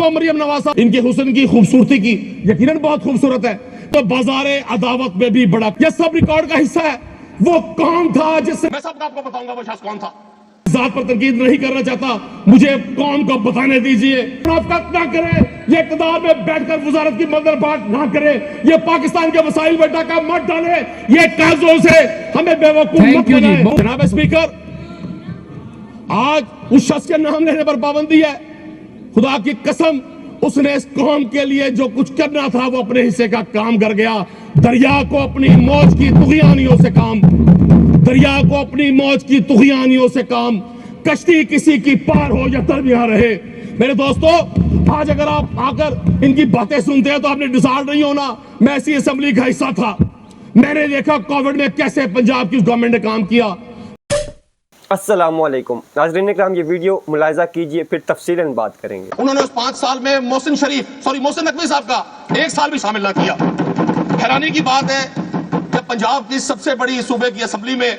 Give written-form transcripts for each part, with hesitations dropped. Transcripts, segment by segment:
मनसूबा मरियम नवाज साहब, इनके हुस्न की खूबसूरती की यकीनन बहुत खूबसूरत है, तो बाजारे अदावत में भी बड़ा, यह सब रिकॉर्ड का हिस्सा है। वो कौन था जिससे, मैं सब आपको बताऊंगा वो शख्स कौन था। जात पर तनकीद नहीं करना चाहता, मुझे कौम को बताने दीजिए। मुनाफिकत ना करें, ये इक़्तिदार में बैठकर वजारत की मंजर बाट ना करे, ये पाकिस्तान के वसाइल में डाका मत डाले, ये कागजों से हमें बेवकूफ मत बनाए। जनाब स्पीकर, आज उस शख्स के नाम लेने पर पाबंदी है। खुदा की कसम, उसने इस कौम के लिए जो कुछ करना था वो अपने हिस्से का काम कर गया। दरिया को अपनी मौज की तुग़यानियों से काम, दरिया को अपनी मौज की तुग़यानियों से काम, कश्ती किसी की पार हो या दरमियान रहे। मेरे दोस्तों, आज अगर आप आकर इनकी बातें सुनते हैं तो आपने डिसाइड नहीं होना। मैं ऐसी असेंबली का हिस्सा था, मैंने देखा कोविड में कैसे पंजाब की गवर्नमेंट ने काम किया। अस्सलामुअलैकुम नाज़रीन इकराम, ये वीडियो मुलाहिज़ा कीजिए, फिर तफसीलन बात करेंगे। उन्होंने उस 5 साल में मोहसिन नकवी साहब का 1 साल भी शामिल ना किया। हैरानी की बात है कि पंजाब की सबसे बड़ी सूबे की असेंबली में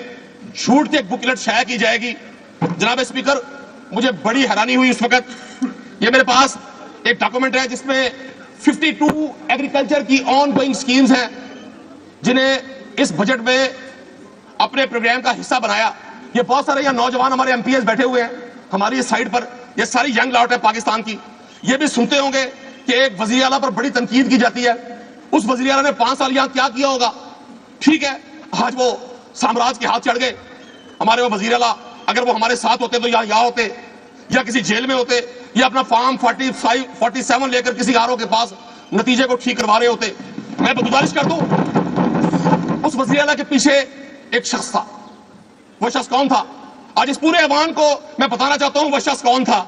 छूट के एक बुकलेट शाया की जाएगी। जनाब स्पीकर, मुझे बड़ी हैरानी हुई उस वक्त। ये मेरे पास एक डॉक्यूमेंट है जिसमें 52 एग्रीकल्चर की ऑन गोइंग स्कीम्स हैं जिन्हें इस बजट में अपने प्रोग्राम का हिस्सा बनाया। ये बहुत सारे यहाँ नौजवान हमारे एमपीएस बैठे हुए हैं हमारी इस साइड पर, ये सारी यंग लॉट है पाकिस्तान की। ये भी सुनते होंगे कि एक वजीर आला पर बड़ी तनकीद की जाती है। उस वजीर आला ने 5 साल यहाँ क्या किया होगा? ठीक है, आज वो साम्राज्य के हाथ चढ़ गए। हमारे वो वजीर आला अगर वो हमारे साथ होते तो यहाँ होते, या किसी जेल में होते, या अपना फॉर्म 47 लेकर किसी आरओ के पास नतीजे को ठीक करवा रहे होते। मैं गुजारिश कर दूं, उस वजीर आला के पीछे एक शख्स था। वो शख्स कौन था? आज इस पूरे अवाम को मैं बताना चाहता हूं वो शख्स कौन था।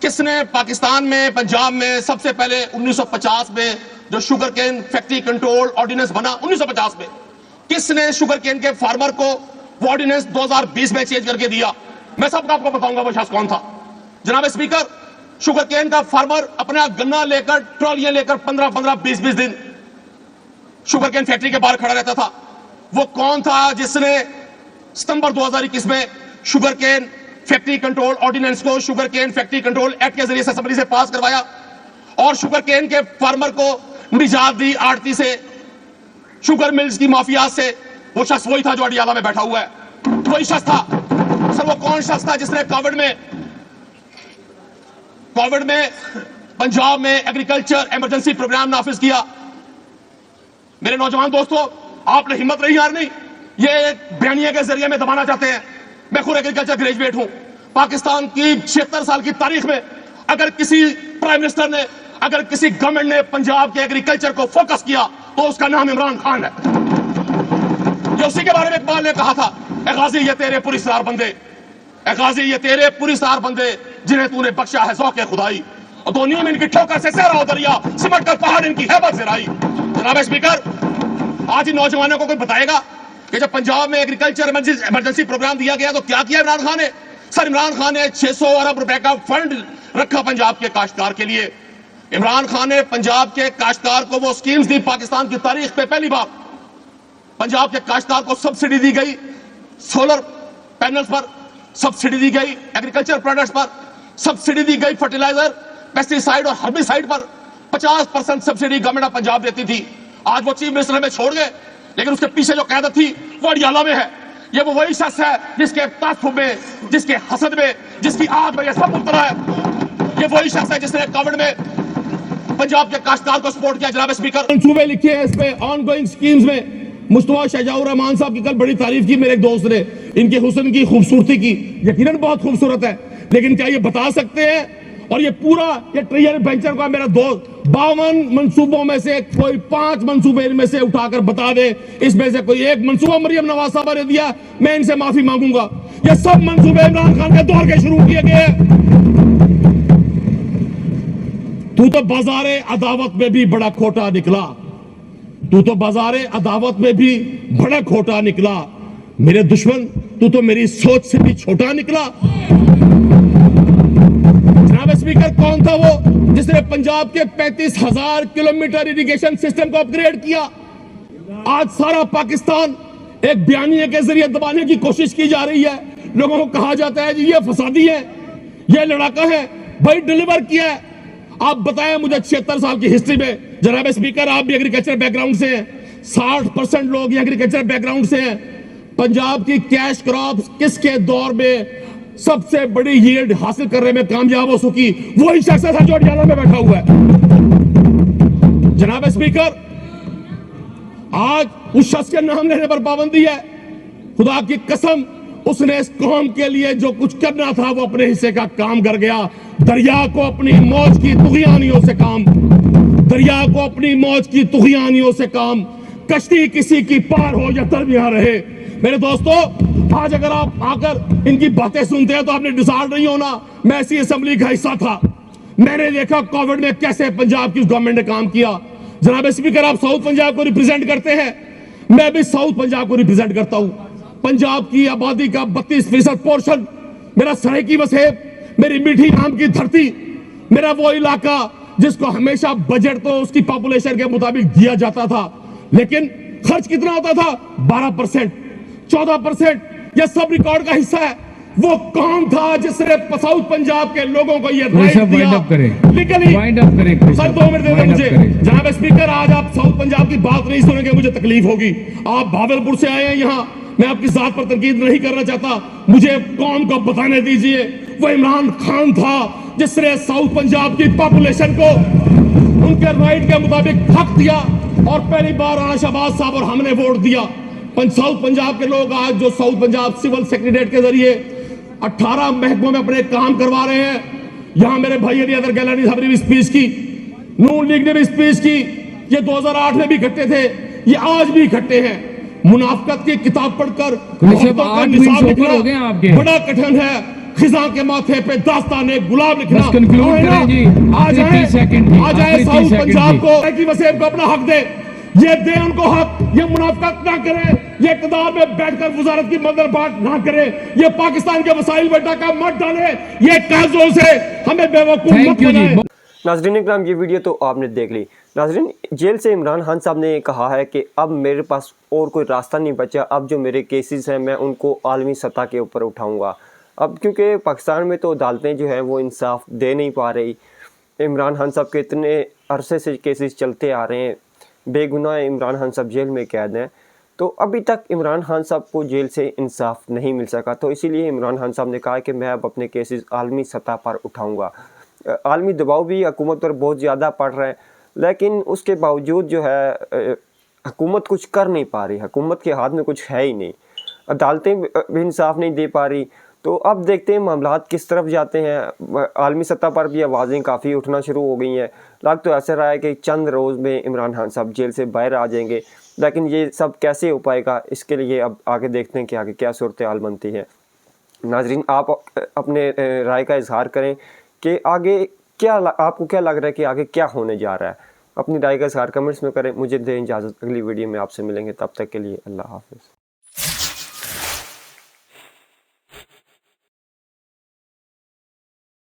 किसने पाकिस्तान में, पंजाब में सबसे पहले 1950 में जो शुगर केन फैक्ट्री कंट्रोल ऑर्डिनेंस बना 1950 में, किसने शुगर केन के फार्मर को वो ऑर्डिनेंस 2020 में चेंज करके दिया? मैं सबको आपको बताऊंगा वो शख्स कौन था। जनाब स्पीकर, शुगर केन का फार्मर अपना गन्ना लेकर, ट्रॉलियां लेकर 15-15, 20-20 दिन शुगर केन फैक्ट्री के बाहर खड़ा रहता था। वो कौन था जिसने सितंबर 2021 में sugar cane factory control ordinance को sugar cane factory control act के जरिए से असेंबली से पास करवाया और शुगर केन के फार्मर को निजात दी आड़ती से, शुगर मिल्स की माफिया से? वो शख्स वही था जो अडियाला में बैठा हुआ है, वही शख्स था। सर, वो कौन शख्स था जिसने कोविड में पंजाब में एग्रीकल्चर इमरजेंसी प्रोग्राम नाफिज किया? मेरे नौजवान दोस्तों, आपने हिम्मत नहीं हारनी। ये एक बयानिया के जरिए में दबाना चाहते हैं। मैं खुद एग्रीकल्चर ग्रेजुएट हूं। पाकिस्तान की 76 साल की तारीख में अगर किसी प्राइम मिनिस्टर ने, अगर किसी गवर्नमेंट ने पंजाब के एग्रीकल्चर को फोकस किया तो उसका नाम इमरान खान है। ये उसी के बारे में इकबाल ने कहा था, ए गाजी ये तेरे पुरस्कार बंदे, ए गाजी ये तेरे पुरस्कार बंदे जिन्हें तूने बख्शा है ज़ौक़े खुदाई, और दो नीम इनकी ठोकर से सहरा दरिया, सिमट कर पहाड़ इनकी हैबत से राई। जनाब स्पीकर, आज इन नौजवानों को कोई बताएगा कि जब पंजाब में एग्रीकल्चर इमरजेंसी प्रोग्राम दिया गया तो क्या किया इमरान खान ने? सर, इमरान खान ने 600 अरब रुपए का फंड रखा पंजाब के काश्तकार के लिए। इमरान खान ने पंजाब के काश्तकार को वो स्कीम्स दी, पाकिस्तान की तारीख में पहली बार पंजाब के काश्तकार को सब्सिडी दी गई, सोलर पैनल्स पर सब्सिडी दी गई, एग्रीकल्चर प्रोडक्ट्स पर सब्सिडी दी गई, फर्टिलाइजर, पेस्टिसाइड और हर्बिसाइड पर 50% सब्सिडी गवर्नमेंट ऑफ पंजाब देती थी। आज वो चीफ मिनिस्टर हमें छोड़ गए, लेकिन उसके पीछे जो क़यादत थी वो अडियाला में है। ये वो वही शख्स है जिसके तासुब में, जिसके हसद में, जिसकी आग में ये सब उतरा है। ये वही शख्स है जिसने कोविड में पंजाब के काश्तकार को सपोर्ट किया। जनाब स्पीकर, मंसूबे लिखे हैं इसमें ऑन गोइंग स्कीम्स में। मुस्तफा शाहजहां रहमान साहब की कल बड़ी तारीफ की मेरे एक दोस्त ने, इनके हुस्न की खूबसूरती की यकीनन बहुत खूबसूरत है, लेकिन क्या ये बता सकते हैं? और ये पूरा ये ट्रिलियन वेंचर का मेरा दोस्त 52 मंसूबों में से कोई 5 मंसूबे इनमें से उठाकर बता दे, इसमें से कोई एक मंसूबा मरियम नवाज साहब ने दिया, मैं इनसे माफी मांगूंगा। ये सब मंसूबे इमरान खान के दौर के शुरू किए गए। तू तो बाजारे अदावत में भी बड़ा खोटा निकला, तू तो बाजारे अदावत में भी बड़ा खोटा निकला। मेरे दुश्मन, तू तो मेरी सोच से भी छोटा निकला। जनाब स्पीकर, कौन था वो जिसने पंजाब के 35,000 किलोमीटर इरिगेशन सिस्टम को अपग्रेड किया? आज सारा पाकिस्तान एक बयानिए के जरिए दबाने की कोशिश की जा रही है। लोगों को कहा जाता है जी ये फसादी है, ये लड़ाका है। भाई डिलीवर किया है। आप बताएं मुझे 76 साल की हिस्ट्री में, जनाब स्पीकर आप भी एग्रीकल्चर बैकग्राउंड से हैं, 60% लोग एग्रीकल्चर बैकग्राउंड से हैं। पंजाब की कैश क्रॉप किसके दौर में सबसे बड़ी यील्ड हासिल करने में कामयाब हो सकी? वही शख्स है जो अडियाला में बैठा हुआ है। जनाब स्पीकर, आज उस शख्स के नाम लेने पर पाबंदी है। खुदा की कसम, उसने इस कौम के लिए जो कुछ करना था वो अपने हिस्से का काम कर गया। दरिया को अपनी मौज की तुगयानियों से काम, दरिया को अपनी मौज की तुगयानियों से काम, कश्ती किसी की पार हो या दरमिया रहे। मेरे दोस्तों, आज अगर आप आकर इनकी बातें सुनते हैं तो आपने डिसाइड नहीं होना। मैं ऐसी असेंबली का हिस्सा था, मैंने देखा कोविड में कैसे पंजाब की गवर्नमेंट ने काम किया। जनाब स्पीकर, आप साउथ पंजाब को रिप्रेजेंट करते हैं, मैं भी साउथ पंजाब को रिप्रेजेंट करता हूं। पंजाब की आबादी का 32% पोर्शन मेरा सरायकी वसेब, मेरी मीठी आम की धरती, मेरा वो इलाका जिसको हमेशा बजट तो उसकी पॉपुलेशन के मुताबिक दिया जाता था, लेकिन खर्च कितना होता था? 12%, 14%। यह सब रिकॉर्ड का हिस्सा है। वो कौन था जिसने साउथ पंजाब के लोगों को ये राइट दिया? लीगली सर 2 मिनट दे दो मुझे। जनाब स्पीकर, आज आप साउथ पंजाब की बात नहीं सुनेंगे, मुझे तकलीफ होगी। आप भावलपुर से आए हैं यहाँ, मैं आपकी जात पर तनकीद नहीं करना चाहता, मुझे कौम को बताने दीजिए। वो इमरान खान था जिसने साउथ पंजाब की पॉपुलेशन को उनके राइट के मुताबिक हक दिया, और पहली बार राणा शहबाज साहब और हमने वोट दिया। साउथ पंजाब के लोग आज जो साउथ पंजाब सिविल सेक्रेटरीट के जरिए 18 महकमों में अपने काम करवा रहे हैं। यहां मेरे भाई अली अदर गैलानी साहब ने भी स्पीच की, नून लीग ने भी स्पीच की। ये 2008 में भी इकट्ठे थे, ये आज भी इकट्ठे हैं। मुनाफकत की किताब पढ़कर औरतों का निसाब लिखना बड़ा कठिन है, खिजा के माथे पे दास्ताने गुलाब लिखना। आ जाए साउथ पंजाब को वसेब को अपना हक दे, ये दे उनको हक। ये मुनाफकत ना करे, ये इक़्तिदार में बैठकर वजारत की मंदरबाट ना करे, ये पाकिस्तान के वसाइल में डाका मत डाले, ये काजों से हमें बेवकूफ मत बनाए। नाज़रीन इकराम, ये वीडियो तो आपने देख ली। नाज़रीन, जेल से इमरान खान साहब ने कहा है कि अब मेरे पास और कोई रास्ता नहीं बचा, अब जो मेरे केसेस हैं मैं उनको आलमी सतह के ऊपर उठाऊंगा। अब क्योंकि पाकिस्तान में तो अदालतें जो हैं वो इंसाफ दे नहीं पा रही। इमरान खान साहब के इतने अरसे से केसेस चलते आ रहे हैं, बेगुनाह इमरान खान साहब जेल में कैद हैं, तो अभी तक इमरान खान साहब को जेल से इंसाफ नहीं मिल सका। तो इसीलिए इमरान खान साहब ने कहा कि मैं अब अपने केसेस आलमी सतह पर उठाऊंगा। आलमी दबाव भी हुकूमत पर बहुत ज़्यादा पड़ रहा है, लेकिन उसके बावजूद जो है हुकूमत कुछ कर नहीं पा रही। हुकूमत के हाथ में कुछ है ही नहीं, अदालतें भी इंसाफ नहीं दे पा रही। तो अब देखते हैं मामलात किस तरफ जाते हैं। आलमी सतह पर भी आवाज़ें काफ़ी उठना शुरू हो गई हैं। लग तो ऐसा रहा है कि चंद रोज़ में इमरान खान साहब जेल से बाहर आ जाएंगे, लेकिन ये सब कैसे हो पाएगा, इसके लिए अब आगे देखते हैं कि आगे क्या सूरत हाल बनती है। नाजरीन, आप अपने राय का इजहार करें कि आगे क्या आपको क्या लग रहा है कि आगे क्या होने जा रहा है। अपनी राय का इजहार कमेंट्स में करें। मुझे दें इजाज़त, अगली वीडियो में आपसे मिलेंगे, तब तक के लिए अल्लाह हाफ़िज़।